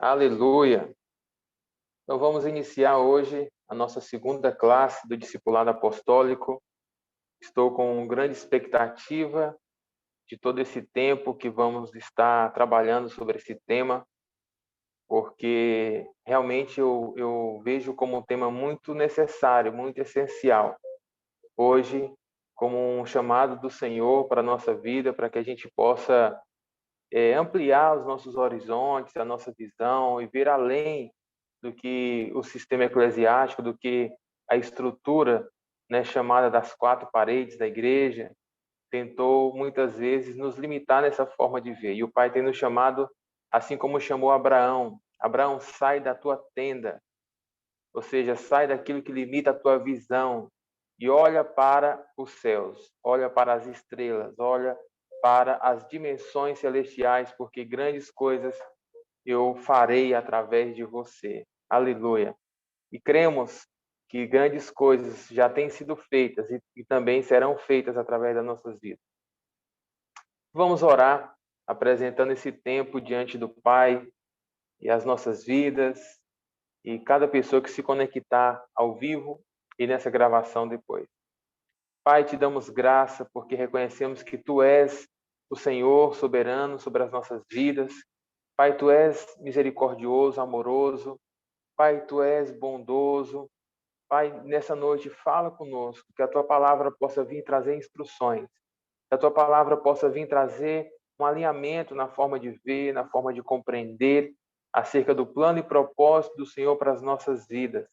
Aleluia! Então vamos iniciar hoje a nossa segunda classe do Discipulado Apostólico. Estou com grande expectativa de todo esse tempo que vamos estar trabalhando sobre esse tema, porque realmente eu vejo como um tema muito necessário, muito essencial. Hoje, como um chamado do Senhor para a nossa vida, para que a gente possa ampliar os nossos horizontes, a nossa visão e ver além do que o sistema eclesiástico, do que a estrutura, né, chamada das quatro paredes da igreja, tentou muitas vezes nos limitar nessa forma de ver. E o Pai tem nos chamado, assim como chamou Abraão: Abraão, sai da tua tenda, ou seja, sai daquilo que limita a tua visão e olha para os céus, olha para as estrelas, olha para as dimensões celestiais, porque grandes coisas eu farei através de você. Aleluia. E cremos que grandes coisas já têm sido feitas e também serão feitas através das nossas vidas. Vamos orar, apresentando esse tempo diante do Pai e as nossas vidas e cada pessoa que se conectar ao vivo e nessa gravação depois. Pai, te damos graça porque reconhecemos que Tu és o Senhor soberano sobre as nossas vidas. Pai, Tu és misericordioso, amoroso. Pai, Tu és bondoso. Pai, nessa noite, fala conosco, que a Tua palavra possa vir trazer instruções, que a Tua palavra possa vir trazer um alinhamento na forma de ver, na forma de compreender acerca do plano e propósito do Senhor para as nossas vidas.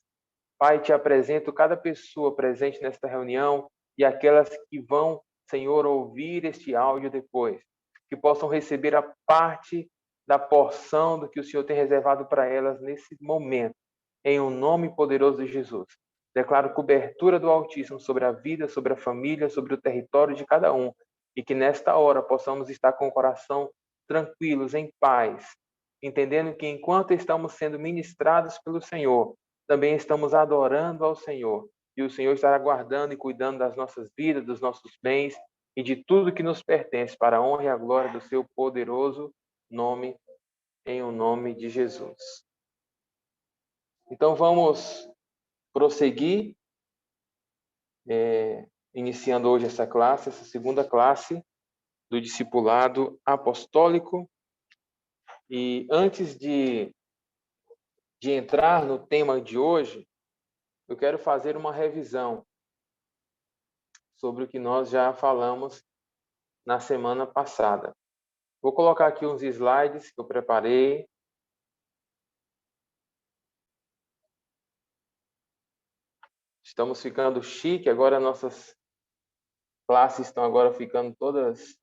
Pai, te apresento cada pessoa presente nesta reunião e aquelas que vão, Senhor, ouvir este áudio depois, que possam receber a parte da porção do que o Senhor tem reservado para elas nesse momento, em um nome poderoso de Jesus. Declaro cobertura do Altíssimo sobre a vida, sobre a família, sobre o território de cada um, e que nesta hora possamos estar com o coração tranquilos, em paz, entendendo que enquanto estamos sendo ministrados pelo Senhor, também estamos adorando ao Senhor. E o Senhor estará guardando e cuidando das nossas vidas, dos nossos bens e de tudo que nos pertence para a honra e a glória do seu poderoso nome, em o nome de Jesus. Então vamos prosseguir, iniciando hoje essa classe, essa segunda classe do Discipulado Apostólico. E antes de entrar no tema de hoje, eu quero fazer uma revisão sobre o que nós já falamos na semana passada. Vou colocar aqui uns slides que eu preparei. Estamos ficando chique, agora nossas classes estão agora ficando todas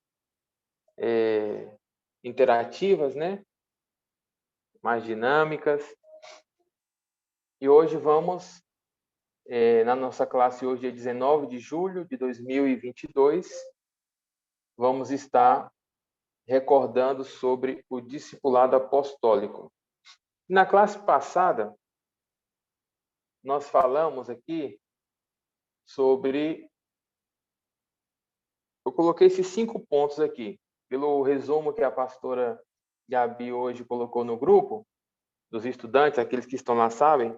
interativas, né? Mais dinâmicas. E hoje vamos, na nossa classe hoje é 19 de julho de 2022, vamos estar recordando sobre o discipulado apostólico. Na classe passada, nós falamos aqui sobre... Eu coloquei esses 5 pontos aqui, pelo resumo que a pastora Gabi hoje colocou no grupo, dos estudantes, aqueles que estão lá sabem,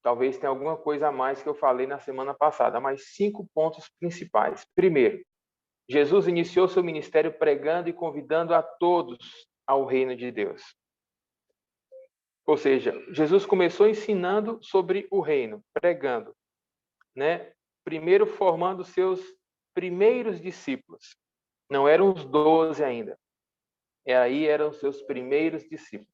talvez tenha alguma coisa a mais que eu falei na semana passada, mas 5 pontos principais. Primeiro, Jesus iniciou seu ministério pregando e convidando a todos ao reino de Deus. Ou seja, Jesus começou ensinando sobre o reino, pregando, né? Primeiro formando seus primeiros discípulos. Não eram os 12 ainda. Aí eram seus primeiros discípulos.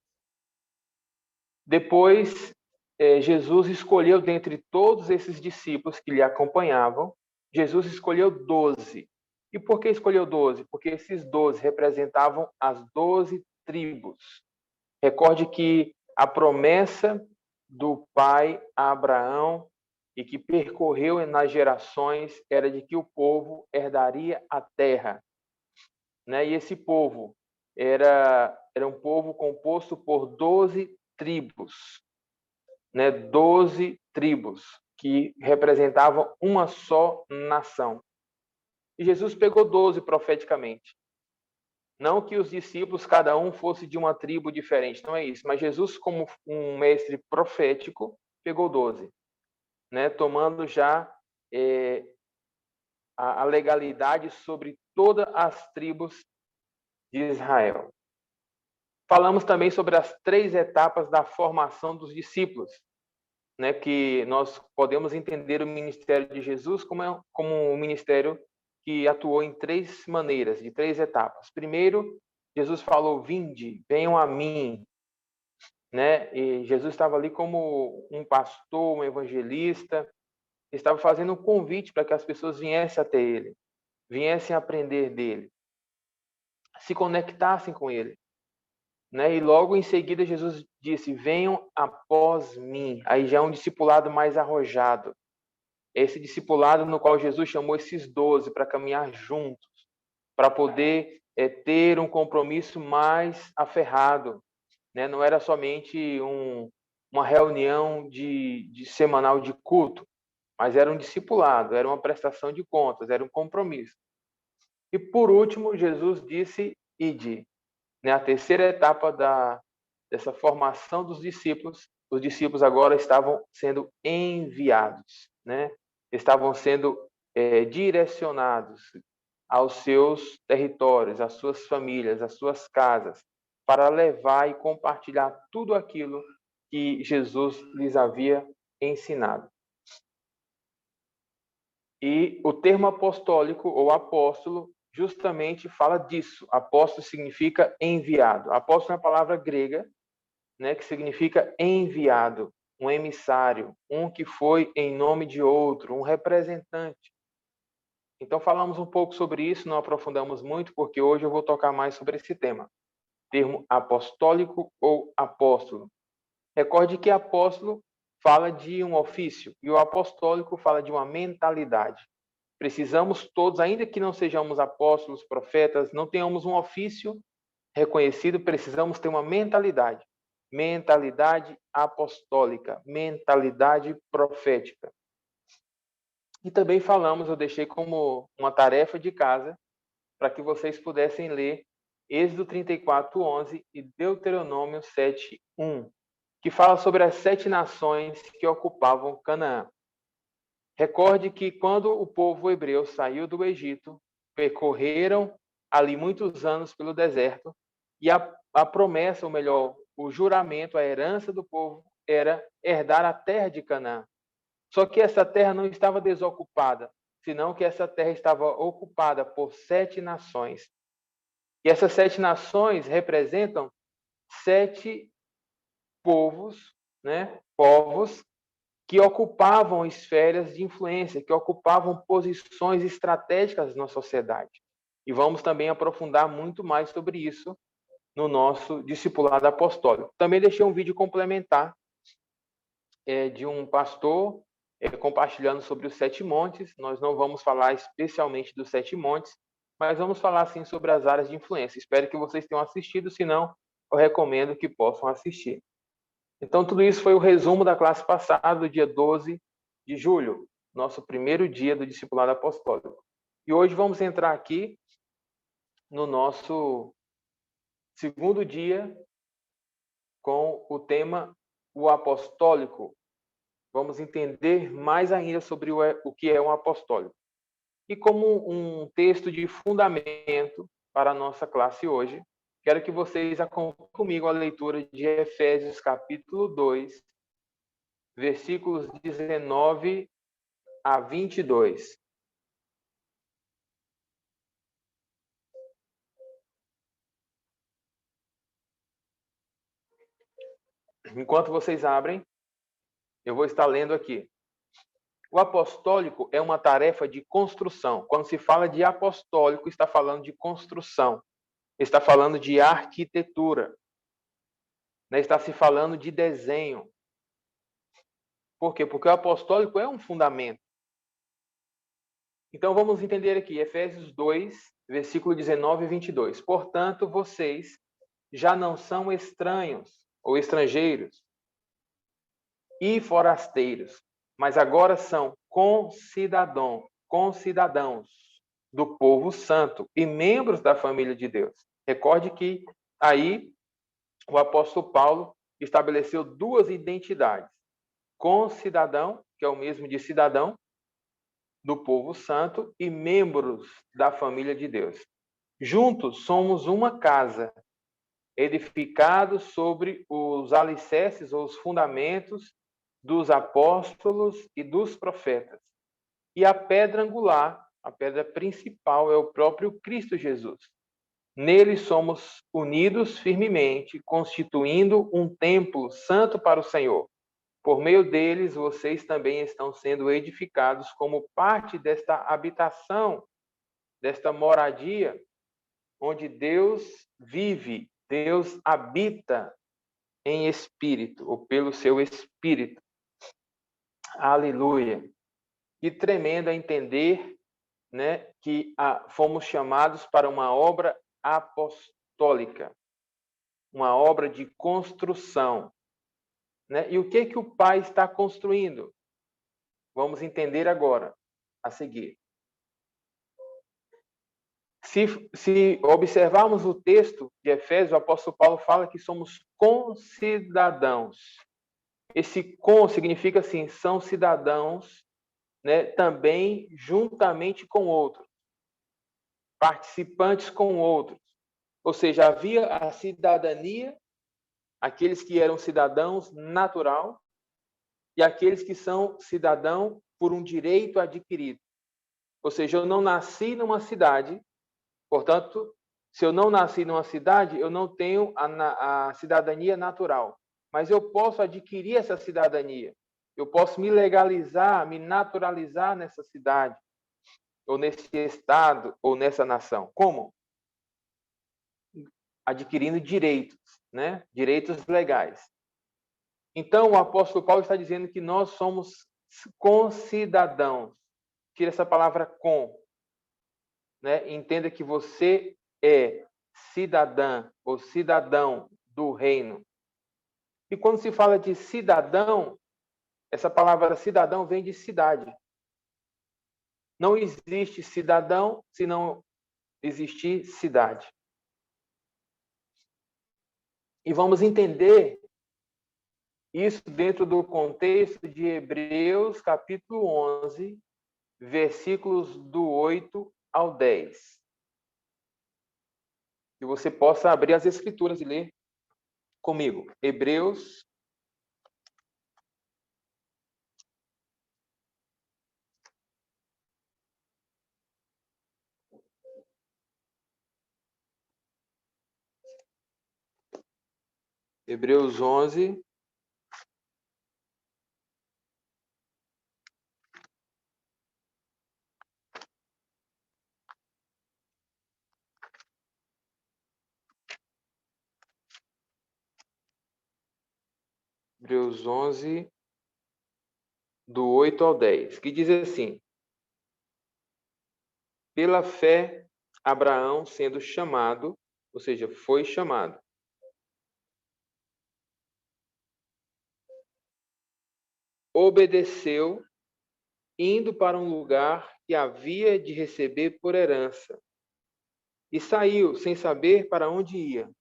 Depois, Jesus escolheu dentre todos esses discípulos que lhe acompanhavam, Jesus escolheu 12. E por que escolheu 12? Porque esses 12 representavam as 12 tribos. Recorde que a promessa do pai a Abraão e que percorreu nas gerações era de que o povo herdaria a terra, né? E esse povo era um povo composto por 12 tribos, né? 12 tribos que representavam uma só nação. E Jesus pegou 12 profeticamente. Não que os discípulos, cada um fosse de uma tribo diferente, não é isso. Mas Jesus, como um mestre profético, pegou 12, né? Tomando já a legalidade sobre todas as tribos de Israel. Falamos também sobre as 3 etapas da formação dos discípulos, né? Que nós podemos entender o ministério de Jesus como um ministério que atuou em 3 maneiras, de 3 etapas. Primeiro, Jesus falou: vinde, venham a mim, né? E Jesus estava ali como um pastor, um evangelista, estava fazendo um convite para que as pessoas viessem até ele, viessem aprender dele, se conectassem com ele, né? E logo em seguida Jesus disse: venham após mim. Aí já é um discipulado mais arrojado. Esse discipulado no qual Jesus chamou esses 12 para caminhar juntos, para poder ter um compromisso mais aferrado, né? Não era somente uma reunião de semanal de culto, mas era um discipulado, era uma prestação de contas, era um compromisso. E por último, Jesus disse: ide. Né? A terceira etapa dessa formação dos discípulos, os discípulos agora estavam sendo enviados, né? Estavam sendo direcionados aos seus territórios, às suas famílias, às suas casas, para levar e compartilhar tudo aquilo que Jesus lhes havia ensinado. E o termo apostólico ou apóstolo justamente fala disso. Apóstolo significa enviado. Apóstolo é uma palavra grega, né, que significa enviado, um emissário, um que foi em nome de outro, um representante. Então falamos um pouco sobre isso, não aprofundamos muito, porque hoje eu vou tocar mais sobre esse tema. Termo apostólico ou apóstolo. Recorde que apóstolo fala de um ofício e o apostólico fala de uma mentalidade. Precisamos todos, ainda que não sejamos apóstolos, profetas, não tenhamos um ofício reconhecido, precisamos ter uma mentalidade. Mentalidade apostólica, mentalidade profética. E também falamos, eu deixei como uma tarefa de casa, para que vocês pudessem ler Êxodo 34:11 e Deuteronômio 7:1, que fala sobre as 7 nações que ocupavam Canaã. Recorde que quando o povo hebreu saiu do Egito, percorreram ali muitos anos pelo deserto, e a promessa, ou melhor, o juramento, a herança do povo era herdar a terra de Canaã. Só que essa terra não estava desocupada, senão que essa terra estava ocupada por 7 nações. E essas 7 nações representam 7 povos, né? Povos que ocupavam esferas de influência, que ocupavam posições estratégicas na sociedade. E vamos também aprofundar muito mais sobre isso no nosso discipulado apostólico. Também deixei um vídeo complementar de um pastor compartilhando sobre os 7 montes. Nós não vamos falar especialmente dos 7 montes, mas vamos falar sim sobre as áreas de influência. Espero que vocês tenham assistido, se não, eu recomendo que possam assistir. Então, tudo isso foi o resumo da classe passada, do dia 12 de julho, nosso primeiro dia do discipulado apostólico. E hoje vamos entrar aqui no nosso segundo dia com o tema o apostólico. Vamos entender mais ainda sobre o que é um apostólico. E como um texto de fundamento para a nossa classe hoje, quero que vocês acompanhem comigo a leitura de Efésios capítulo 2, versículos 19 a 22. Enquanto vocês abrem, eu vou estar lendo aqui. O apostólico é uma tarefa de construção. Quando se fala de apostólico, está falando de construção. Está falando de arquitetura. Está se falando de desenho. Por quê? Porque o apostólico é um fundamento. Então, vamos entender aqui, Efésios 2, versículo 19 e 22. Portanto, vocês já não são estranhos ou estrangeiros e forasteiros, mas agora são concidadãos do povo santo e membros da família de Deus. Recorde que aí o apóstolo Paulo estabeleceu duas identidades: concidadão, que é o mesmo de cidadão do povo santo, e membros da família de Deus. Juntos somos uma casa, edificados sobre os alicerces ou os fundamentos dos apóstolos e dos profetas. E a pedra angular, a pedra principal, é o próprio Cristo Jesus. Nele somos unidos firmemente, constituindo um templo santo para o Senhor. Por meio deles, vocês também estão sendo edificados como parte desta habitação, desta moradia, onde Deus vive, Deus habita em espírito, ou pelo seu espírito. Aleluia! Que tremendo é entender, né, que fomos chamados para uma obra apostólica, uma obra de construção. Né? E o que o Pai está construindo? Vamos entender agora, a seguir. Se observarmos o texto de Efésios, o apóstolo Paulo fala que somos concidadãos. Esse com significa assim, são cidadãos, né, também juntamente com outros, participantes com outros. Ou seja, havia a cidadania, aqueles que eram cidadãos natural, e aqueles que são cidadão por um direito adquirido. Ou seja, eu não nasci numa cidade, portanto, se eu não nasci numa cidade, eu não tenho a cidadania natural. Mas eu posso adquirir essa cidadania. Eu posso me legalizar, me naturalizar nessa cidade, ou nesse estado, ou nessa nação. Como? Adquirindo direitos, né? Direitos legais. Então, o apóstolo Paulo está dizendo que nós somos concidadãos. Tira essa palavra com. Né? Entenda que você é cidadã ou cidadão do reino. E quando se fala de cidadão, essa palavra cidadão vem de cidade. Não existe cidadão se não existir cidade. E vamos entender isso dentro do contexto de Hebreus, capítulo 11, versículos do 8 ao 10. Que você possa abrir as escrituras e ler comigo. Hebreus, Hebreus 11, Hebreus 11, do 8 ao 10, que diz assim: pela fé, Abraão, sendo chamado, ou seja, foi chamado, obedeceu, indo para um lugar que havia de receber por herança, e saiu sem saber para onde ia.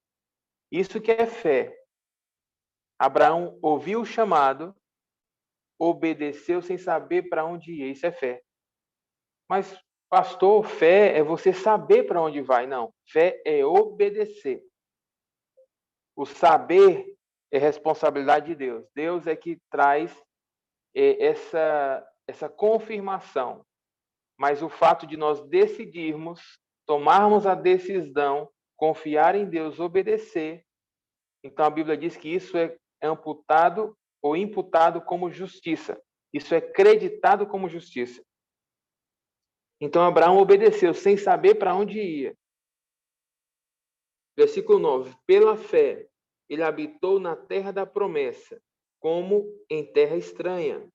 Isso que é fé. Abraão ouviu o chamado, obedeceu sem saber para onde ia. Isso é fé. Mas, pastor, fé é você saber para onde vai. Não, fé é obedecer. O saber é responsabilidade de Deus. Deus é que traz essa confirmação. Mas o fato de nós decidirmos, tomarmos a decisão, confiar em Deus, obedecer, então a Bíblia diz que isso é amputado ou imputado como justiça. Isso é creditado como justiça. Então Abraão obedeceu sem saber para onde ia. Versículo 9. Pela fé, ele habitou na terra da promessa, como em terra estranha,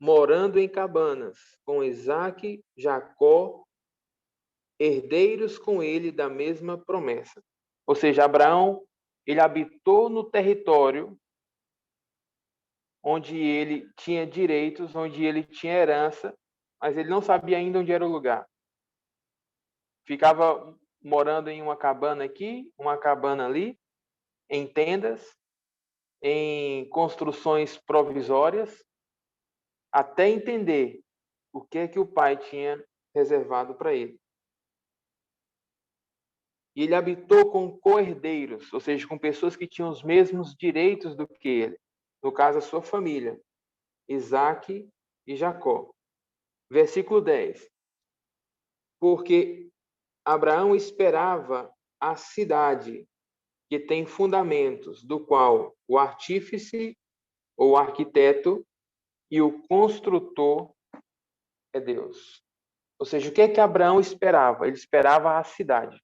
morando em cabanas, com Isaque, Jacó, herdeiros com ele da mesma promessa. Ou seja, Abraão, ele habitou no território onde ele tinha direitos, onde ele tinha herança, mas ele não sabia ainda onde era o lugar. Ficava morando em uma cabana aqui, uma cabana ali, em tendas, em construções provisórias, até entender o que é que o pai tinha reservado para ele. E ele habitou com co-herdeiros, ou seja, com pessoas que tinham os mesmos direitos do que ele. No caso, a sua família, Isaque e Jacó. Versículo 10. Porque Abraão esperava a cidade que tem fundamentos, do qual o artífice ou arquiteto e o construtor é Deus. Ou seja, o que é que Abraão esperava? Ele esperava a cidade.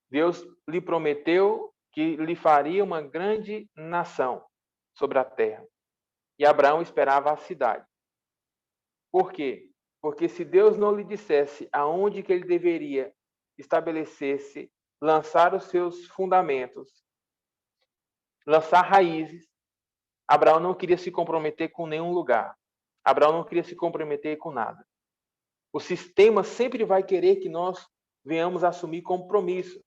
Deus lhe prometeu que lhe faria uma grande nação sobre a terra. E Abraão esperava a cidade. Por quê? Porque se Deus não lhe dissesse aonde que ele deveria estabelecer-se, lançar os seus fundamentos, lançar raízes, Abraão não queria se comprometer com nenhum lugar. Abraão não queria se comprometer com nada. O sistema sempre vai querer que nós venhamos assumir compromissos.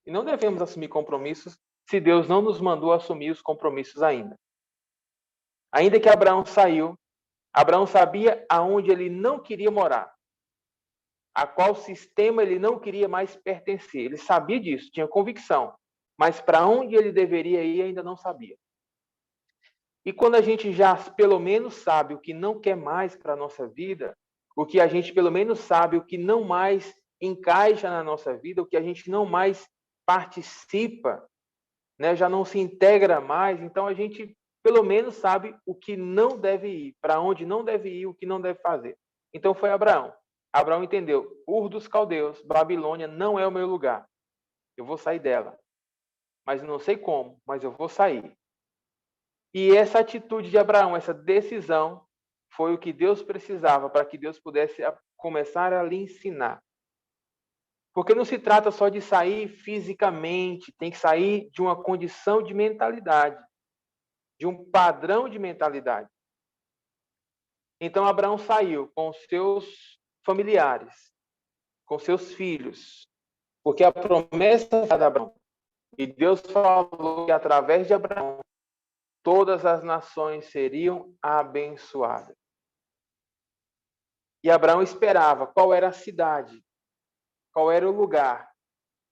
E não devemos assumir compromissos se Deus não nos mandou assumir os compromissos ainda. Ainda que Abraão saiu, Abraão sabia aonde ele não queria morar, a qual sistema ele não queria mais pertencer. Ele sabia disso, tinha convicção, mas para onde ele deveria ir ainda não sabia. E quando a gente já pelo menos sabe o que não quer mais para a nossa vida, o que a gente pelo menos sabe o que não mais encaixa na nossa vida, o que a gente não mais participa, né, já não se integra mais, então a gente pelo menos sabe o que não deve ir, para onde não deve ir, o que não deve fazer. Então foi Abraão. Abraão entendeu, Ur dos Caldeus, Babilônia não é o meu lugar. Eu vou sair dela. Mas não sei como, mas eu vou sair. E essa atitude de Abraão, essa decisão, foi o que Deus precisava para que Deus pudesse começar a lhe ensinar. Porque não se trata só de sair fisicamente, tem que sair de uma condição de mentalidade, de um padrão de mentalidade. Então Abraão saiu com seus familiares, com seus filhos, porque a promessa de Abraão, e Deus falou que através de Abraão todas as nações seriam abençoadas. E Abraão esperava qual era a cidade, qual era o lugar.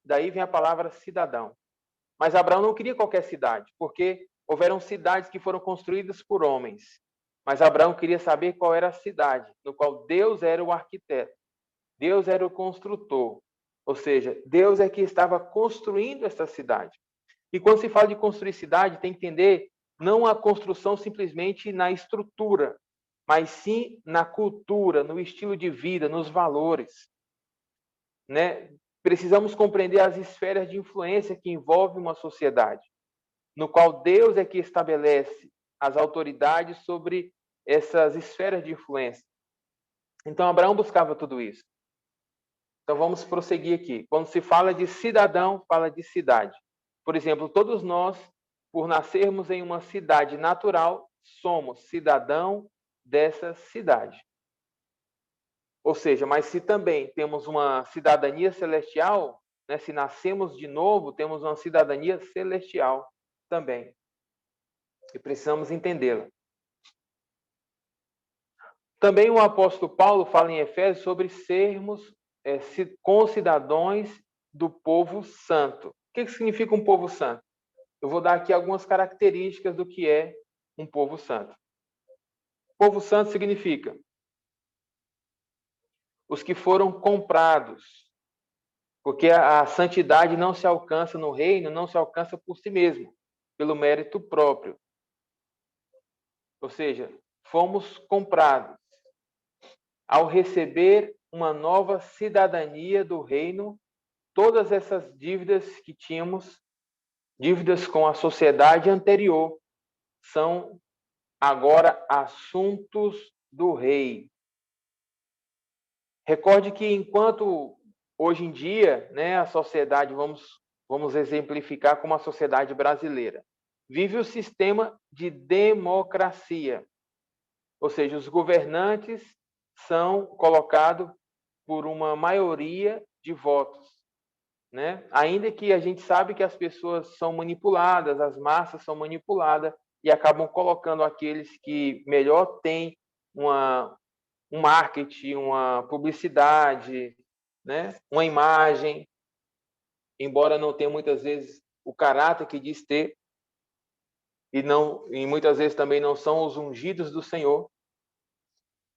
Daí vem a palavra cidadão. Mas Abraão não queria qualquer cidade, porque houveram cidades que foram construídas por homens. Mas Abraão queria saber qual era a cidade, no qual Deus era o arquiteto. Deus era o construtor. Ou seja, Deus é que estava construindo essa cidade. E quando se fala de construir cidade, tem que entender não a construção simplesmente na estrutura, mas sim na cultura, no estilo de vida, nos valores. Né? Precisamos compreender as esferas de influência que envolvem uma sociedade, no qual Deus é que estabelece as autoridades sobre essas esferas de influência. Então, Abraão buscava tudo isso. Então, vamos prosseguir aqui. Quando se fala de cidadão, fala de cidade. Por exemplo, todos nós, por nascermos em uma cidade natural, somos cidadão dessa cidade. Ou seja, mas se também temos uma cidadania celestial, né, se nascemos de novo, temos uma cidadania celestial também. E precisamos entendê-la. Também o apóstolo Paulo fala em Efésios sobre sermos concidadãos do povo santo. O que significa um povo santo? Eu vou dar aqui algumas características do que é um povo santo. Povo santo significa os que foram comprados, porque a santidade não se alcança no reino, não se alcança por si mesmo, pelo mérito próprio. Ou seja, fomos comprados ao receber uma nova cidadania do reino. Todas essas dívidas que tínhamos, dívidas com a sociedade anterior, são agora assuntos do rei. Recorde que enquanto hoje em dia, né, a sociedade, vamos exemplificar como a sociedade brasileira, vive o sistema de democracia. Ou seja, os governantes são colocados por uma maioria de votos, né? Ainda que a gente sabe que as pessoas são manipuladas, as massas são manipuladas e acabam colocando aqueles que melhor têm um marketing, uma publicidade, né? Uma imagem, embora não tenha muitas vezes o caráter que diz ter, e muitas vezes também não são os ungidos do Senhor.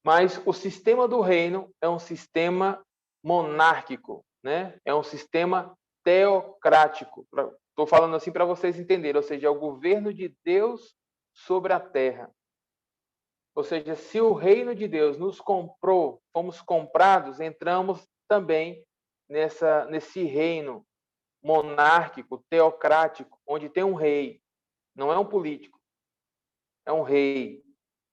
Mas o sistema do reino é um sistema monárquico, né? É um sistema teocrático. Estou falando assim para vocês entenderem, ou seja, é o governo de Deus sobre a terra. Ou seja, se o reino de Deus nos comprou, fomos comprados, entramos também nesse reino monárquico, teocrático, onde tem um rei. Não é um político, é um rei.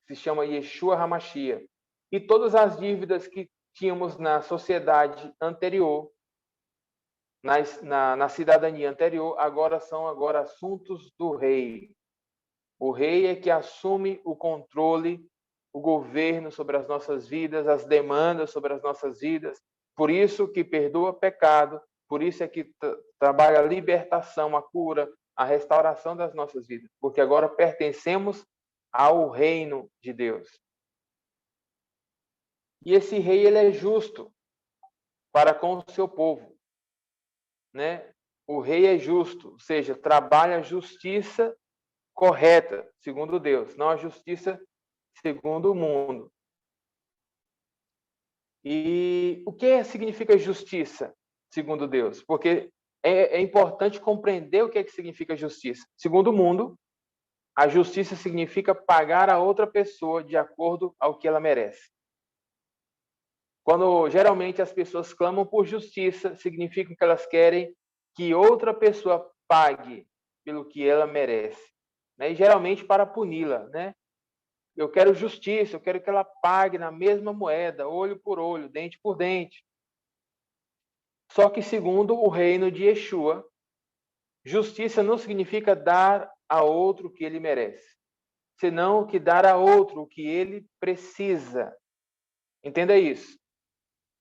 Se chama Yeshua HaMashiach. E todas as dívidas que tínhamos na sociedade anterior, na cidadania anterior, agora são assuntos do rei. O rei é que assume o controle, o governo sobre as nossas vidas, as demandas sobre as nossas vidas. Por isso que perdoa pecado, por isso é que trabalha a libertação, a cura, a restauração das nossas vidas, porque agora pertencemos ao reino de Deus. E esse rei, ele é justo para com o seu povo, né? O rei é justo, ou seja, trabalha a justiça correta, segundo Deus, não a justiça segundo o mundo. E o que significa justiça, segundo Deus? Porque é importante compreender o que significa justiça. Segundo o mundo, a justiça significa pagar a outra pessoa de acordo ao que ela merece. Quando geralmente as pessoas clamam por justiça, significa que elas querem que outra pessoa pague pelo que ela merece, né? E geralmente para puni-la, né? Eu quero justiça, eu quero que ela pague na mesma moeda, olho por olho, dente por dente. Só que segundo o reino de Yeshua, justiça não significa dar a outro o que ele merece, senão que dar a outro o que ele precisa. Entenda isso.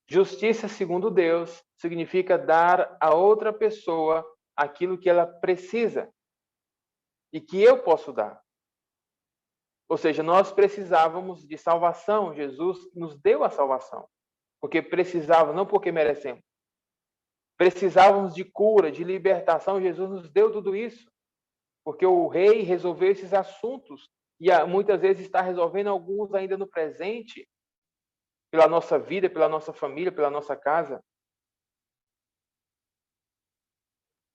Justiça, segundo Deus, significa dar a outra pessoa aquilo que ela precisa e que eu posso dar. Ou seja, nós precisávamos de salvação, Jesus nos deu a salvação, porque precisávamos, não porque merecemos. Precisávamos de cura, de libertação, Jesus nos deu tudo isso, porque o rei resolveu esses assuntos e muitas vezes está resolvendo alguns ainda no presente, pela nossa vida, pela nossa família, pela nossa casa.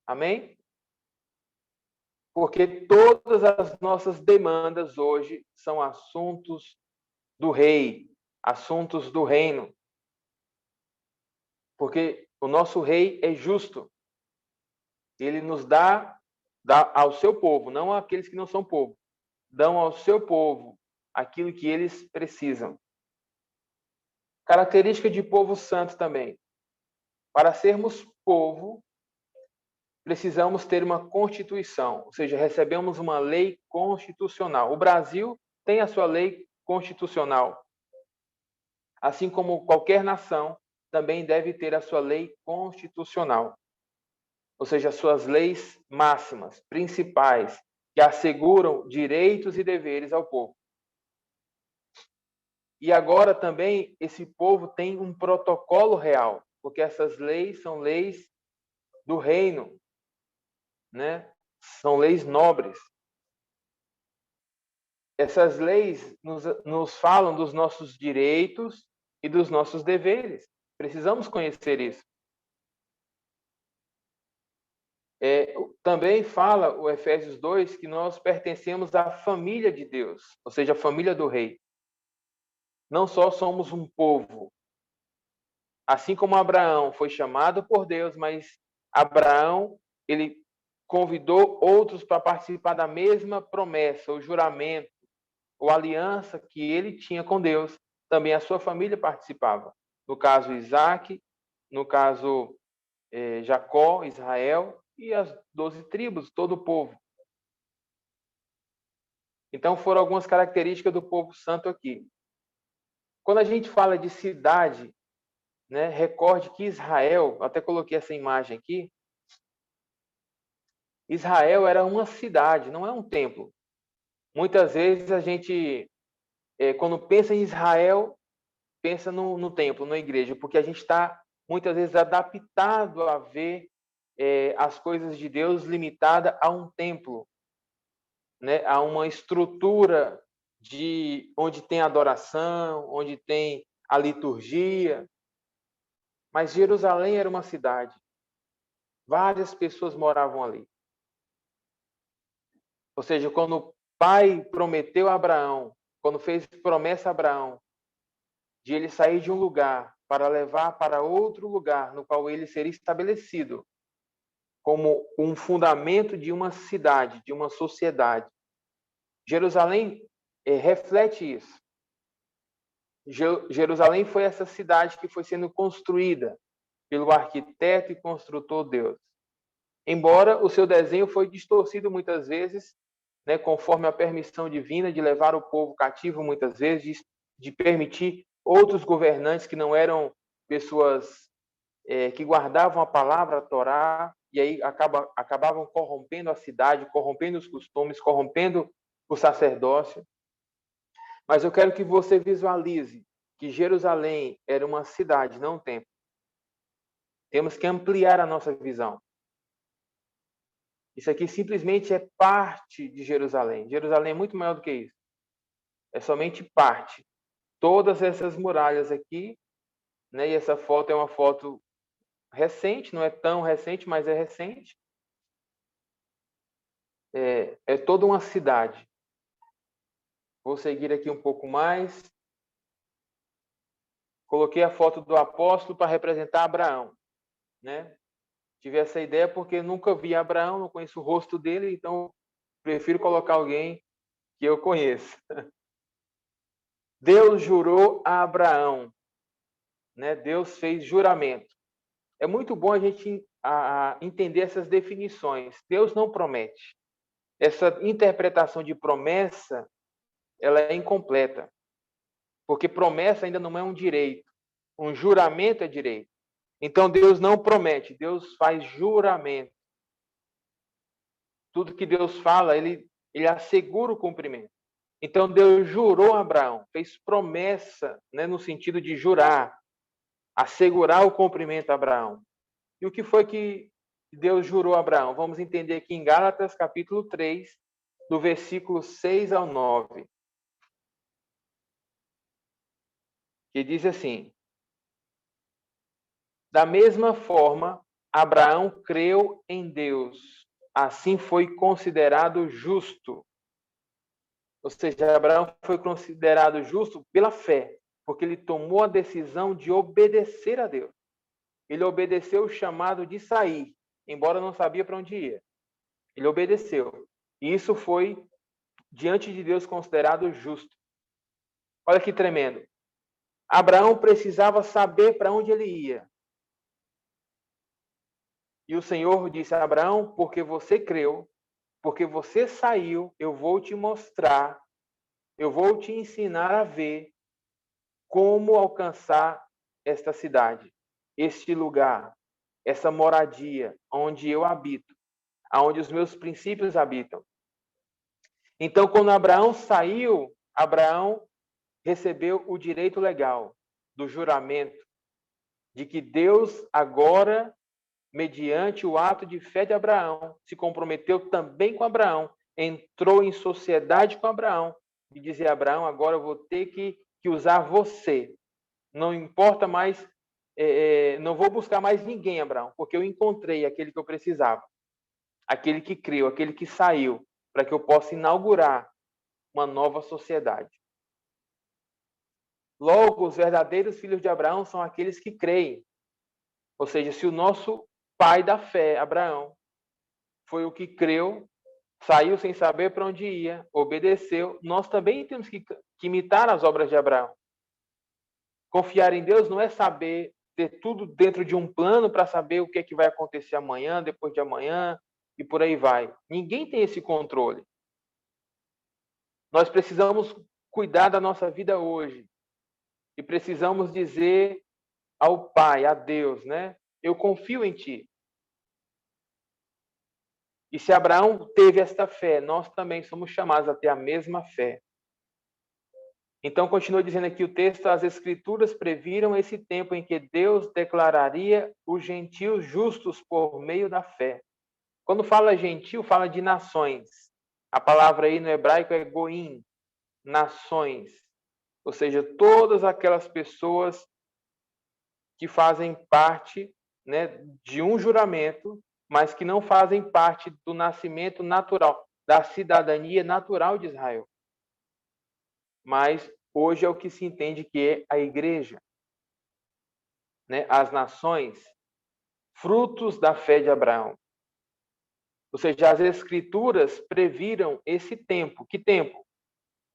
Amém? Porque todas as nossas demandas hoje são assuntos do rei, assuntos do reino. Porque o nosso rei é justo. Ele nos dá ao seu povo, não àqueles que não são povo. Dão ao seu povo aquilo que eles precisam. Característica de povo santo também. Para sermos povo, precisamos ter uma constituição, ou seja, recebemos uma lei constitucional. O Brasil tem a sua lei constitucional. Assim como qualquer nação também deve ter a sua lei constitucional. Ou seja, as suas leis máximas, principais, que asseguram direitos e deveres ao povo. E agora também esse povo tem um protocolo real, porque essas leis são leis do reino, né? São leis nobres. Essas leis nos falam dos nossos direitos e dos nossos deveres. Precisamos conhecer isso. Também fala o Efésios 2 que nós pertencemos à família de Deus, ou seja, a família do rei. Não só somos um povo, assim como Abraão foi chamado por Deus, mas Abraão, ele convidou outros para participar da mesma promessa, o juramento, ou aliança que ele tinha com Deus, também a sua família participava. No caso, Isaac, no caso, Jacó, Israel e as 12 tribos, todo o povo. Então, foram algumas características do povo santo aqui. Quando a gente fala de cidade, né? Recorde que Israel, até coloquei essa imagem aqui, Israel era uma cidade, não é um templo. Muitas vezes a gente, quando pensa em Israel, pensa no templo, na igreja, porque a gente está, muitas vezes, adaptado a ver as coisas de Deus limitada a um templo, né? A uma estrutura onde tem adoração, onde tem a liturgia. Mas Jerusalém era uma cidade. Várias pessoas moravam ali. Ou seja, quando o pai prometeu a Abraão, quando fez promessa a Abraão, de ele sair de um lugar para levar para outro lugar, no qual ele seria estabelecido como um fundamento de uma cidade, de uma sociedade. Jerusalém reflete isso. Jerusalém foi essa cidade que foi sendo construída pelo arquiteto e construtor Deus. Embora o seu desenho foi distorcido muitas vezes, né, conforme a permissão divina de levar o povo cativo muitas vezes, de permitir outros governantes que não eram pessoas que guardavam a palavra, a Torá, e aí acabavam corrompendo a cidade, corrompendo os costumes, corrompendo o sacerdócio. Mas eu quero que você visualize que Jerusalém era uma cidade, não um templo. Temos que ampliar a nossa visão. Isso aqui simplesmente é parte de Jerusalém. Jerusalém é muito maior do que isso. É somente parte. Todas essas muralhas aqui, né? E essa foto é uma foto recente, não é tão recente, mas é recente. É toda uma cidade. Vou seguir aqui um pouco mais. Coloquei a foto do apóstolo para representar Abraão, né? Tive essa ideia porque nunca vi Abraão, não conheço o rosto dele, então prefiro colocar alguém que eu conheça. Deus jurou a Abraão, né? Deus fez juramento. É muito bom a gente entender essas definições. Deus não promete. Essa interpretação de promessa, ela é incompleta, porque promessa ainda não é um direito. Um juramento é direito. Então Deus não promete, Deus faz juramento. Tudo que Deus fala, ele assegura o cumprimento. Então Deus jurou a Abraão, fez promessa, né, no sentido de jurar, assegurar o cumprimento a Abraão. E o que foi que Deus jurou a Abraão? Vamos entender aqui em Gálatas, capítulo 3, do versículo 6 ao 9. Que diz assim: da mesma forma, Abraão creu em Deus, assim foi considerado justo. Ou seja, Abraão foi considerado justo pela fé, porque ele tomou a decisão de obedecer a Deus. Ele obedeceu o chamado de sair, embora não sabia para onde ia. Ele obedeceu. E isso foi, diante de Deus, considerado justo. Olha que tremendo. Abraão precisava saber para onde ele ia. E o Senhor disse a Abraão: porque você creu, porque você saiu, eu vou te mostrar, eu vou te ensinar a ver como alcançar esta cidade, este lugar, essa moradia onde eu habito, aonde os meus princípios habitam. Então, quando Abraão saiu, Abraão recebeu o direito legal do juramento de que Deus agora, mediante o ato de fé de Abraão, se comprometeu também com Abraão, entrou em sociedade com Abraão e dizia a Abraão: agora eu vou ter que usar você. Não importa mais, não vou buscar mais ninguém, Abraão, porque eu encontrei aquele que eu precisava, aquele que creu, aquele que saiu, para que eu possa inaugurar uma nova sociedade. Logo, os verdadeiros filhos de Abraão são aqueles que creem. Ou seja, se o nosso pai da fé, Abraão, foi o que creu, saiu sem saber para onde ia, obedeceu, nós também temos que imitar as obras de Abraão. Confiar em Deus não é saber ter tudo dentro de um plano para saber o que é que vai acontecer amanhã, depois de amanhã e por aí vai. Ninguém tem esse controle. Nós precisamos cuidar da nossa vida hoje e precisamos dizer ao Pai, a Deus, né? Eu confio em ti. E se Abraão teve esta fé, nós também somos chamados a ter a mesma fé. Então, continua dizendo aqui o texto, as Escrituras previram esse tempo em que Deus declararia os gentios justos por meio da fé. Quando fala gentil, fala de nações. A palavra aí no hebraico é goim, nações. Ou seja, todas aquelas pessoas que fazem parte, né, de um juramento, mas que não fazem parte do nascimento natural, da cidadania natural de Israel. Mas hoje é o que se entende que é a igreja, né? As nações, frutos da fé de Abraão. Ou seja, as Escrituras previram esse tempo. Que tempo?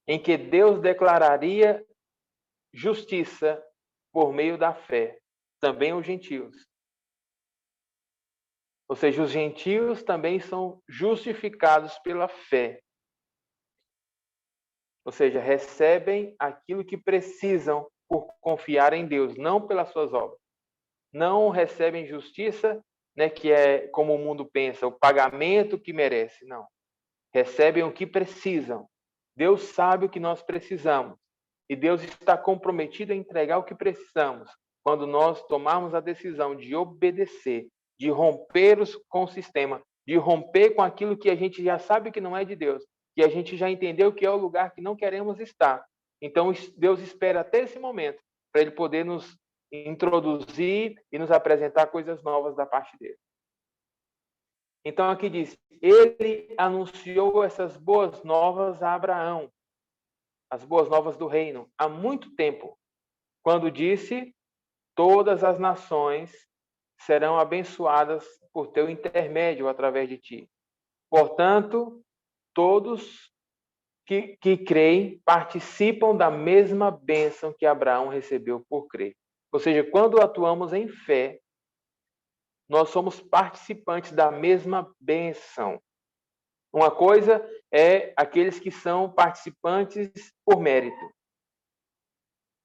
Em que Deus declararia justiça por meio da fé, também os gentios. Ou seja, os gentios também são justificados pela fé. Ou seja, recebem aquilo que precisam por confiar em Deus, não pelas suas obras. Não recebem justiça, né, que é como o mundo pensa, o pagamento que merece. Não. Recebem o que precisam. Deus sabe o que nós precisamos. E Deus está comprometido a entregar o que precisamos. Quando nós tomarmos a decisão de obedecer, de romper com o sistema, de romper com aquilo que a gente já sabe que não é de Deus, que a gente já entendeu que é o lugar que não queremos estar. Então, Deus espera até esse momento para Ele poder nos introduzir e nos apresentar coisas novas da parte dele. Então, aqui diz, ele anunciou essas boas novas a Abraão, as boas novas do reino, há muito tempo, quando disse, todas as nações serão abençoadas por teu intermédio através de ti. Portanto, todos que creem participam da mesma bênção que Abraão recebeu por crer. Ou seja, quando atuamos em fé, nós somos participantes da mesma bênção. Uma coisa é aqueles que são participantes por mérito.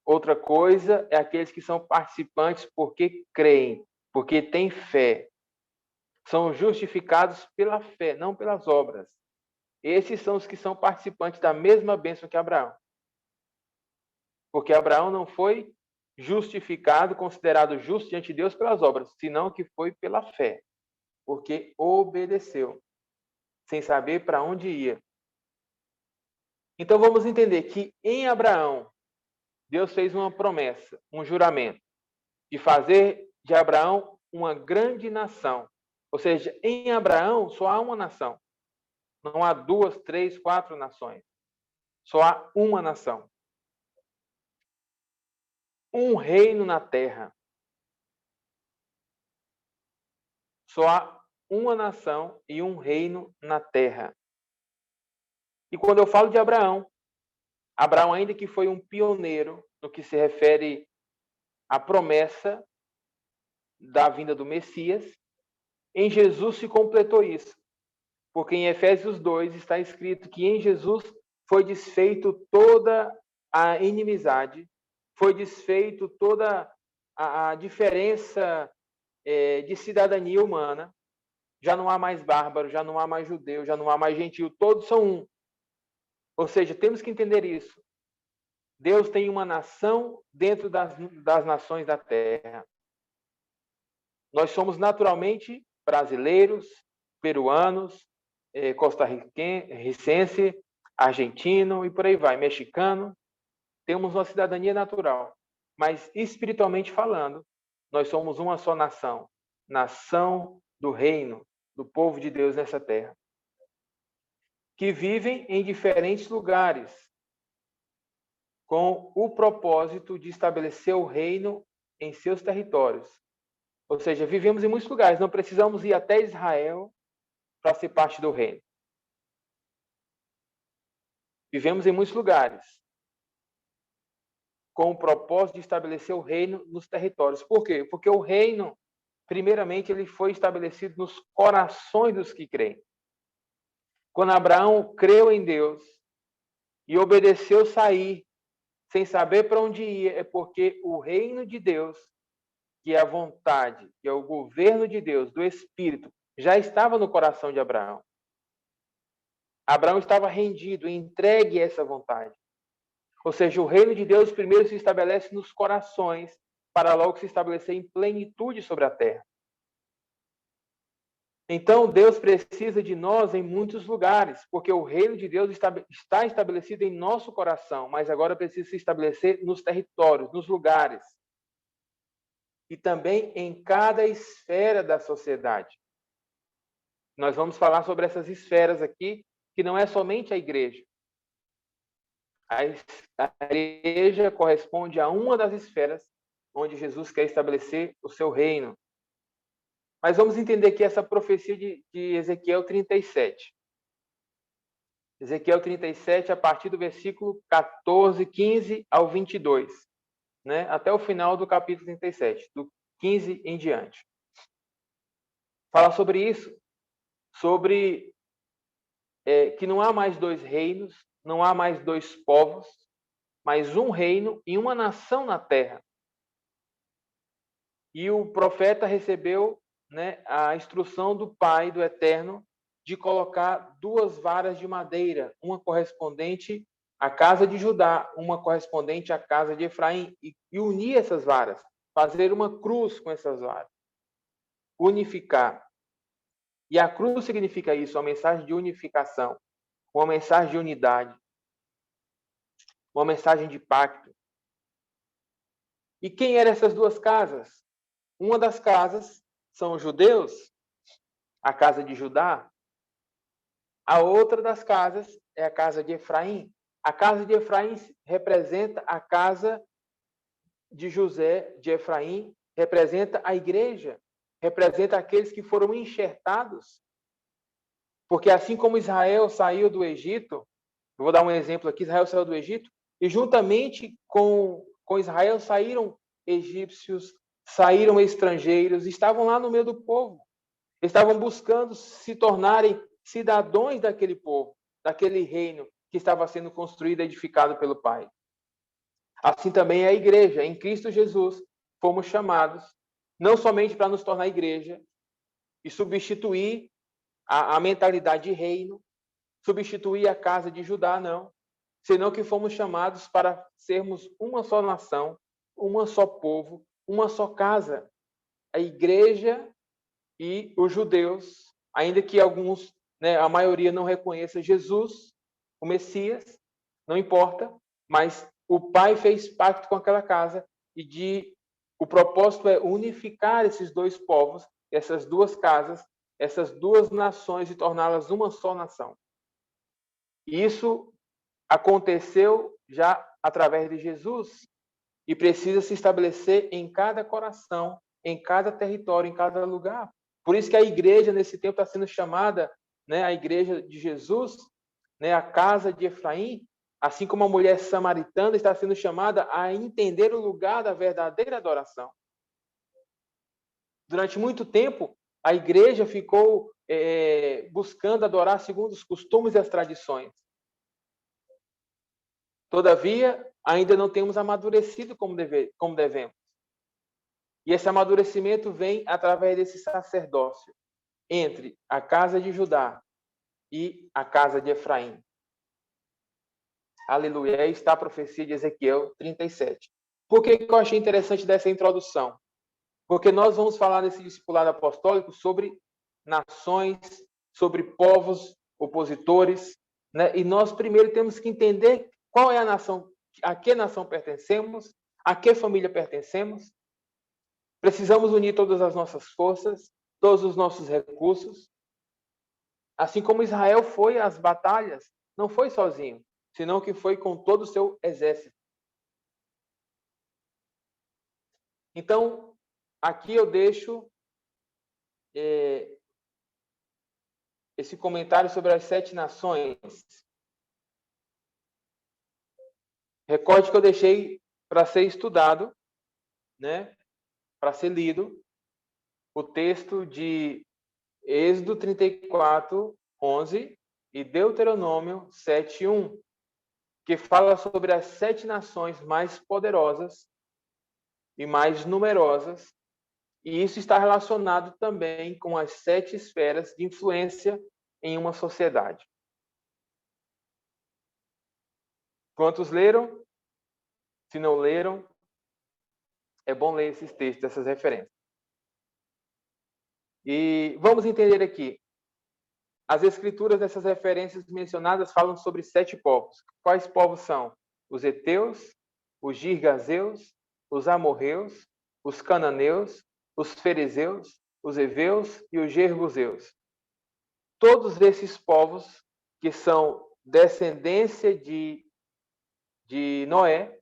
Outra coisa é aqueles que são participantes porque creem, porque têm fé. São justificados pela fé, não pelas obras. Esses são os que são participantes da mesma bênção que Abraão. Porque Abraão não foi justificado, considerado justo diante de Deus pelas obras, senão que foi pela fé, porque obedeceu, sem saber para onde ia. Então vamos entender que em Abraão, Deus fez uma promessa, um juramento, de fazer de Abraão uma grande nação. Ou seja, em Abraão só há uma nação. Não há 2, 3, 4 nações. Só há uma nação. Um reino na terra. Só há uma nação e um reino na terra. E quando eu falo de Abraão, Abraão ainda que foi um pioneiro no que se refere à promessa da vinda do Messias, em Jesus se completou isso. Porque em Efésios 2 está escrito que em Jesus foi desfeito toda a inimizade, foi desfeito toda a diferença de cidadania humana. Já não há mais bárbaro, já não há mais judeu, já não há mais gentil, todos são um. Ou seja, temos que entender isso. Deus tem uma nação dentro das nações da terra. Nós somos naturalmente brasileiros, peruanos, costarricense, argentino e por aí vai, mexicano. Temos uma cidadania natural. Mas, espiritualmente falando, nós somos uma só nação. Nação do reino, do povo de Deus nessa terra. Que vivem em diferentes lugares, com o propósito de estabelecer o reino em seus territórios. Ou seja, vivemos em muitos lugares, não precisamos ir até Israel para ser parte do reino. Vivemos em muitos lugares, com o propósito de estabelecer o reino nos territórios. Por quê? Porque o reino, primeiramente, ele foi estabelecido nos corações dos que creem. Quando Abraão creu em Deus e obedeceu sair, sem saber para onde ia, é porque o reino de Deus que a vontade, que é o governo de Deus, do Espírito, já estava no coração de Abraão. Abraão estava rendido, entregue a essa vontade. Ou seja, o reino de Deus primeiro se estabelece nos corações, para logo se estabelecer em plenitude sobre a terra. Então, Deus precisa de nós em muitos lugares, porque o reino de Deus está estabelecido em nosso coração, mas agora precisa se estabelecer nos territórios, nos lugares. E também em cada esfera da sociedade. Nós vamos falar sobre essas esferas aqui, que não é somente a igreja. A igreja corresponde a uma das esferas onde Jesus quer estabelecer o seu reino. Mas vamos entender aqui essa profecia de Ezequiel 37. Ezequiel 37, a partir do versículo 14, 15 ao 22. Né? Até o final do capítulo 37, do 15 em diante. Fala sobre isso, sobre que não há mais dois reinos, não há mais dois povos, mas um reino e uma nação na terra. E o profeta recebeu, né, a instrução do Pai, do Eterno, de colocar duas varas de madeira, uma correspondente à casa de Judá, uma correspondente à casa de Efraim, e unir essas varas, fazer uma cruz com essas varas, unificar. E a cruz significa isso, uma mensagem de unificação, uma mensagem de unidade, uma mensagem de pacto. E quem eram essas duas casas? Uma das casas são os judeus, a casa de Judá. A outra das casas é a casa de Efraim. A casa de Efraim representa a casa de José, de Efraim, representa a igreja, representa aqueles que foram enxertados. Porque assim como Israel saiu do Egito, eu vou dar um exemplo aqui, Israel saiu do Egito, e juntamente com Israel saíram egípcios, saíram estrangeiros, estavam lá no meio do povo. Estavam buscando se tornarem cidadãos daquele povo, daquele reino que estava sendo construído e edificado pelo Pai. Assim também é a igreja. Em Cristo Jesus, fomos chamados não somente para nos tornar igreja e substituir a mentalidade de reino, substituir a casa de Judá, não, senão que fomos chamados para sermos uma só nação, uma só povo, uma só casa. A igreja e os judeus, ainda que alguns, né, a maioria não reconheça Jesus, o Messias, não importa, mas o Pai fez pacto com aquela casa e o propósito é unificar esses dois povos, essas duas casas, essas duas nações e torná-las uma só nação. E isso aconteceu já através de Jesus e precisa se estabelecer em cada coração, em cada território, em cada lugar. Por isso que a igreja, nesse tempo, está sendo chamada, né, a igreja de Jesus, né, a casa de Efraim, assim como a mulher samaritana está sendo chamada a entender o lugar da verdadeira adoração. Durante muito tempo, a igreja ficou buscando adorar segundo os costumes e as tradições. Todavia, ainda não temos amadurecido como devemos. E esse amadurecimento vem através desse sacerdócio entre a casa de Judá e a casa de Efraim. Aleluia. Aí está a profecia de Ezequiel 37. Por que eu achei interessante dessa introdução? Porque nós vamos falar nesse discipulado apostólico sobre nações, sobre povos opositores, né? E nós primeiro temos que entender qual é a nação, a que nação pertencemos, a que família pertencemos. Precisamos unir todas as nossas forças, todos os nossos recursos. Assim como Israel foi às batalhas, não foi sozinho, senão que foi com todo o seu exército. Então, aqui eu deixo esse comentário sobre as 7 nações. Recorde que eu deixei para ser estudado, né? Para ser lido, o texto de Êxodo 34, 11 e Deuteronômio 7, 1, que fala sobre as 7 nações mais poderosas e mais numerosas E isso está relacionado também com as 7 esferas de influência em uma sociedade. Quantos leram? Se não leram, é bom ler esses textos, essas referências. E vamos entender aqui. As escrituras dessas referências mencionadas falam sobre 7 povos. Quais povos são? Os heteus, os girgazeus, os amorreus, os cananeus, os fariseus, os heveus e os jerbuseus. Todos esses povos que são descendência de Noé,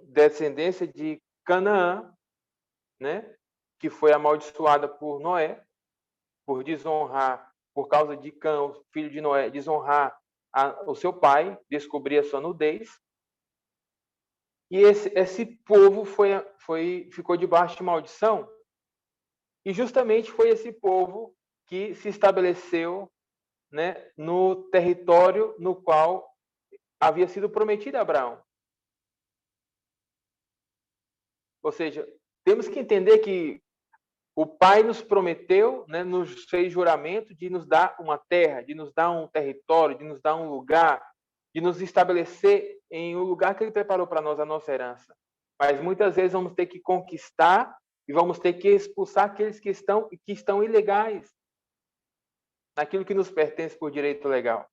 descendência de Canaã, né, que foi amaldiçoada por Noé, por desonrar, por causa de Cã, o filho de Noé, desonrar o seu pai, descobrir a sua nudez. E esse povo ficou debaixo de maldição. E justamente foi esse povo que se estabeleceu, né, no território no qual havia sido prometido a Abraão. Ou seja, temos que entender que o Pai nos prometeu, né, nos fez juramento de nos dar uma terra, de nos dar um território, de nos dar um lugar, de nos estabelecer em um lugar que Ele preparou para nós, a nossa herança. Mas muitas vezes vamos ter que conquistar e vamos ter que expulsar aqueles que estão ilegais naquilo que nos pertence por direito legal.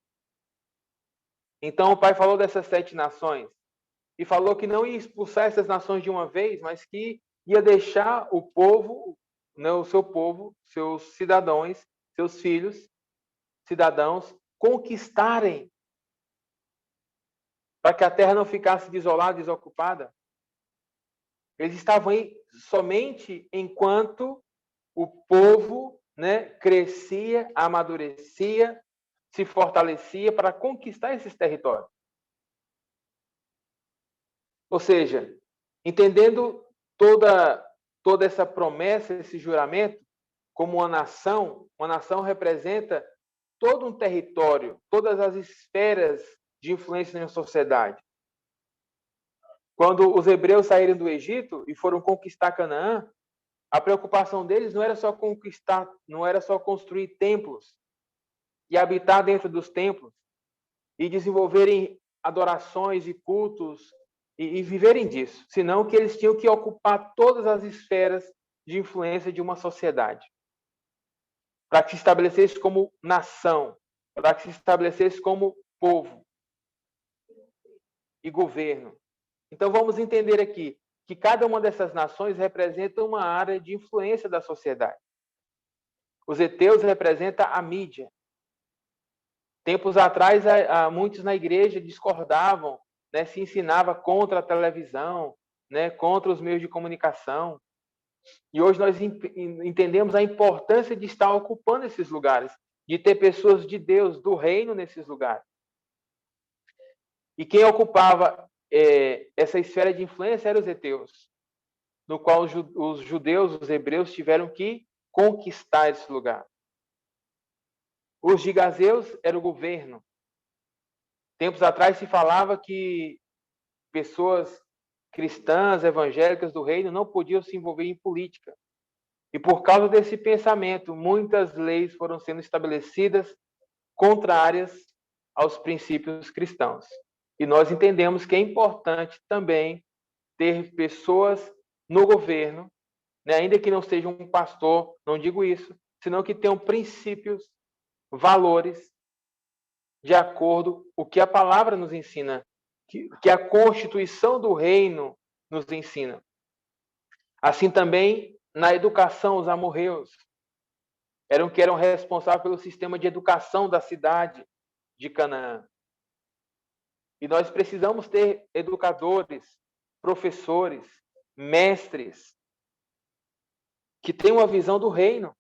Então o Pai falou dessas 7 nações e falou que não ia expulsar essas nações de uma vez, mas que ia deixar o povo, né, o seu povo, seus cidadãos, seus filhos, cidadãos, conquistarem, para que a terra não ficasse desolada, desocupada. Eles estavam aí somente enquanto o povo, né, crescia, amadurecia, se fortalecia para conquistar esses territórios. Ou seja, entendendo toda essa promessa, esse juramento, como uma nação representa todo um território, todas as esferas de influência na sociedade. Quando os hebreus saíram do Egito e foram conquistar Canaã, a preocupação deles não era só conquistar, não era só construir templos e habitar dentro dos templos e desenvolverem adorações e cultos e viverem disso, senão que eles tinham que ocupar todas as esferas de influência de uma sociedade, para que se estabelecesse como nação, para que se estabelecesse como povo e governo. Então vamos entender aqui que cada uma dessas nações representa uma área de influência da sociedade. Os heteus representam a mídia. Tempos atrás, muitos na igreja discordavam, né, se ensinava contra a televisão, né, contra os meios de comunicação. E hoje nós entendemos a importância de estar ocupando esses lugares, de ter pessoas de Deus, do reino nesses lugares. E quem ocupava essa esfera de influência eram os heteus, no qual os judeus, os hebreus, tiveram que conquistar esse lugar. Os gigazeus era o governo. Tempos atrás se falava que pessoas cristãs, evangélicas do reino não podiam se envolver em política. E por causa desse pensamento, muitas leis foram sendo estabelecidas contrárias aos princípios cristãos. E nós entendemos que é importante também ter pessoas no governo, né, ainda que não seja um pastor, não digo isso, senão que tenham princípios, valores, de acordo com o que a palavra nos ensina, que a Constituição do Reino nos ensina. Assim também, na educação, os amorreus eram responsáveis pelo sistema de educação da cidade de Canaã. E nós precisamos ter educadores, professores, mestres, que tenham uma visão do reino,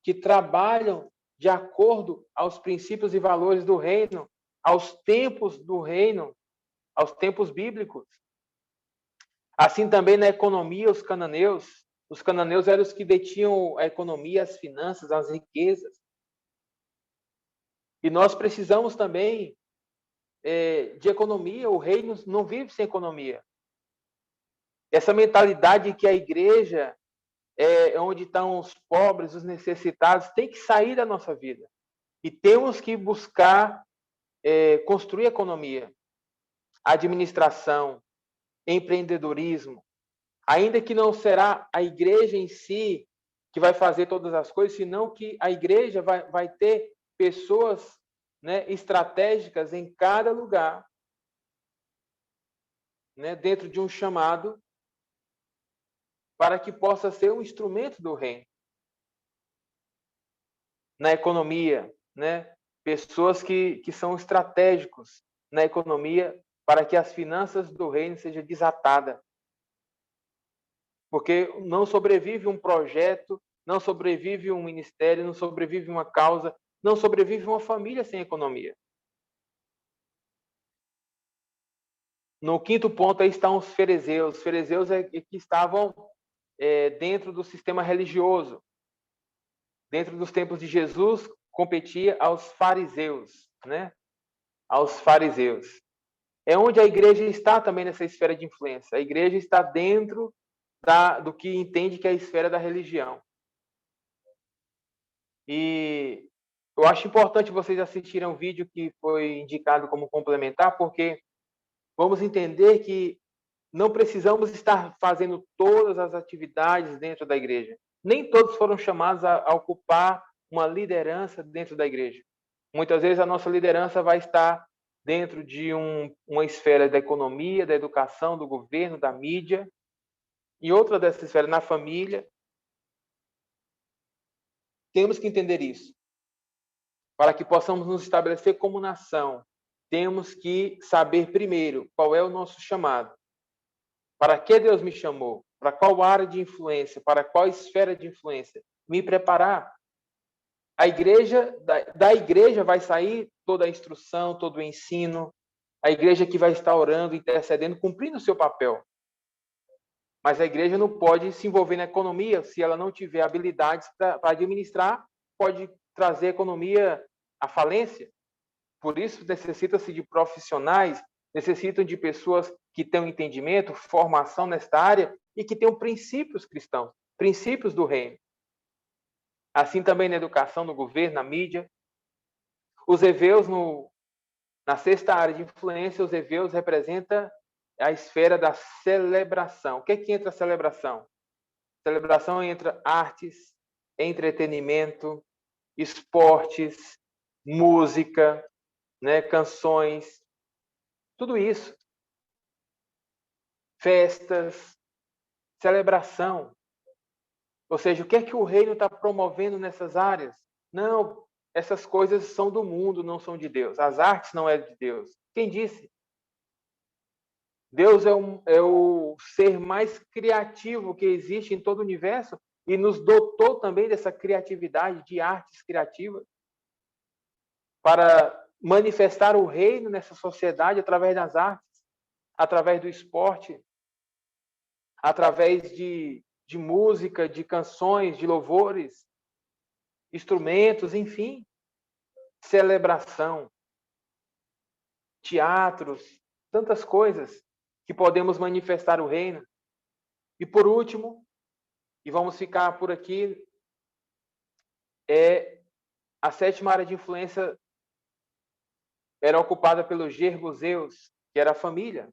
que trabalham de acordo aos princípios e valores do reino, aos tempos do reino, aos tempos bíblicos. Assim também na economia, os cananeus eram os que detinham a economia, as finanças, as riquezas. E nós precisamos também de economia, o reino não vive sem economia. Essa mentalidade que a igreja onde estão os pobres, os necessitados, tem que sair da nossa vida. E temos que buscar construir economia, administração, empreendedorismo, ainda que não será a igreja em si que vai fazer todas as coisas, senão que a igreja vai ter pessoas, né, estratégicas em cada lugar, né, dentro de um chamado, para que possa ser um instrumento do reino. Na economia, né, pessoas que são estratégicos na economia para que as finanças do reino sejam desatadas. Porque não sobrevive um projeto, não sobrevive um ministério, não sobrevive uma causa, não sobrevive uma família sem economia. No quinto ponto, aí estão os fariseus. Os fariseus que estavam dentro do sistema religioso. Dentro dos tempos de Jesus, competia aos fariseus, né? Aos fariseus. É onde a igreja está também nessa esfera de influência. A igreja está dentro do que entende que é a esfera da religião. E eu acho importante vocês assistirem um vídeo que foi indicado como complementar, porque vamos entender que não precisamos estar fazendo todas as atividades dentro da igreja. Nem todos foram chamados a ocupar uma liderança dentro da igreja. Muitas vezes a nossa liderança vai estar dentro de uma esfera da economia, da educação, do governo, da mídia, e outra dessas esferas na família. Temos que entender isso. Para que possamos nos estabelecer como nação, temos que saber primeiro qual é o nosso chamado. Para que Deus me chamou? Para qual área de influência? Para qual esfera de influência? Me preparar. A igreja, da igreja vai sair toda a instrução, todo o ensino. A igreja que vai estar orando, intercedendo, cumprindo o seu papel. Mas a igreja não pode se envolver na economia se ela não tiver habilidades para administrar, pode trazer a economia à falência. Por isso, necessita-se de profissionais, necessitam de pessoas que tenham entendimento, formação nesta área e que tenham princípios cristãos, princípios do reino. Assim também na educação, no governo, na mídia. Os heveus, na sexta área de influência, os heveus representam a esfera da celebração. O que é que entra a celebração? Celebração entra artes, entretenimento, esportes, música, né, canções, tudo isso. Festas, celebração. Ou seja, o que é que o reino está promovendo nessas áreas? Não, essas coisas são do mundo, não são de Deus. As artes não é de Deus. Quem disse? Deus é o ser mais criativo que existe em todo o universo e nos dotou também dessa criatividade, de artes criativas, para manifestar o reino nessa sociedade através das artes, através do esporte, através de música, de canções, de louvores, instrumentos, enfim, celebração, teatros, tantas coisas que podemos manifestar o reino. E por último, e vamos ficar por aqui, a sétima área de influência era ocupada pelos Jebuseus, que era a família.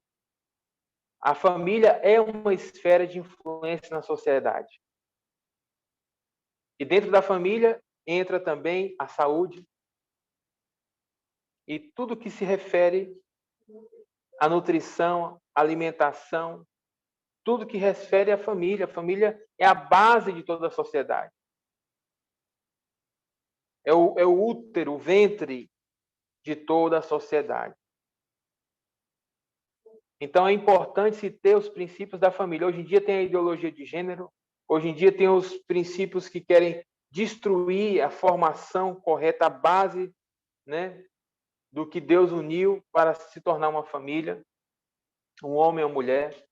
A família é uma esfera de influência na sociedade. E dentro da família entra também a saúde e tudo que se refere à nutrição, alimentação, tudo que refere à família. A família é a base de toda a sociedade. É o útero, o ventre de toda a sociedade. Então é importante se ter os princípios da família. Hoje em dia tem a ideologia de gênero, hoje em dia tem os princípios que querem destruir a formação correta, a base, né, do que Deus uniu para se tornar uma família, um homem e uma mulher.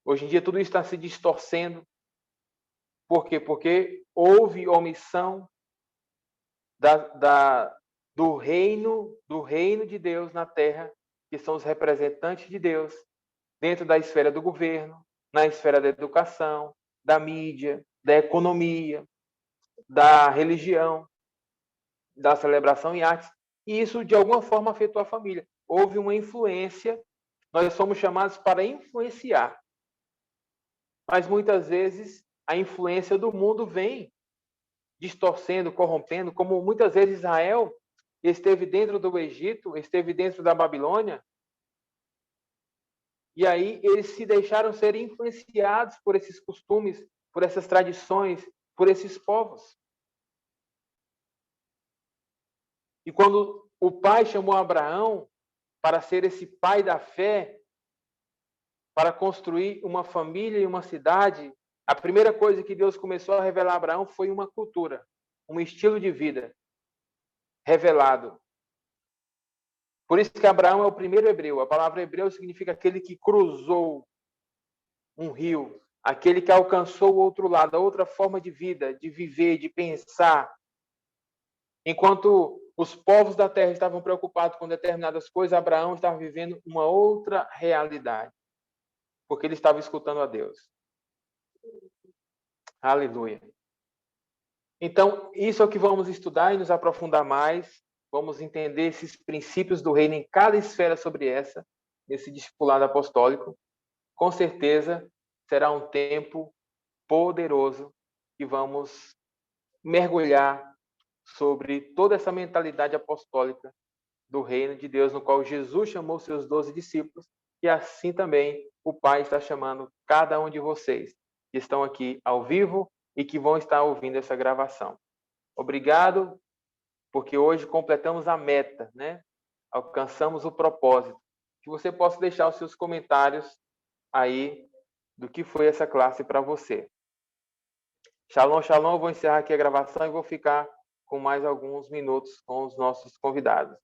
Hoje em dia tudo isso está se distorcendo. Por quê? Porque houve omissão do reino de Deus na terra, que são os representantes de Deus, dentro da esfera do governo, na esfera da educação, da mídia, da economia, da religião, da celebração em artes, e isso de alguma forma afetou a família. Houve uma influência, nós somos chamados para influenciar, mas muitas vezes a influência do mundo vem distorcendo, corrompendo, como muitas vezes Israel esteve dentro do Egito, esteve dentro da Babilônia, e aí eles se deixaram ser influenciados por esses costumes, por essas tradições, por esses povos. E quando o pai chamou Abraão para ser esse pai da fé, para construir uma família e uma cidade, a primeira coisa que Deus começou a revelar a Abraão foi uma cultura, um estilo de vida revelado. Por isso que Abraão é o primeiro hebreu. A palavra hebreu significa aquele que cruzou um rio, aquele que alcançou o outro lado, a outra forma de vida, de viver, de pensar. Enquanto os povos da terra estavam preocupados com determinadas coisas, Abraão estava vivendo uma outra realidade, porque ele estava escutando a Deus. Aleluia. Então, isso é o que vamos estudar e nos aprofundar mais. Vamos entender esses princípios do reino em cada esfera sobre essa, nesse discipulado apostólico. Com certeza, será um tempo poderoso e vamos mergulhar sobre toda essa mentalidade apostólica do reino de Deus, no qual Jesus chamou seus 12 discípulos, e assim também o Pai está chamando cada um de vocês que estão aqui ao vivo e que vão estar ouvindo essa gravação. Obrigado, porque hoje completamos a meta, né? Alcançamos o propósito. Que você possa deixar os seus comentários aí do que foi essa classe para você. Shalom, shalom. Eu vou encerrar aqui a gravação e vou ficar com mais alguns minutos com os nossos convidados.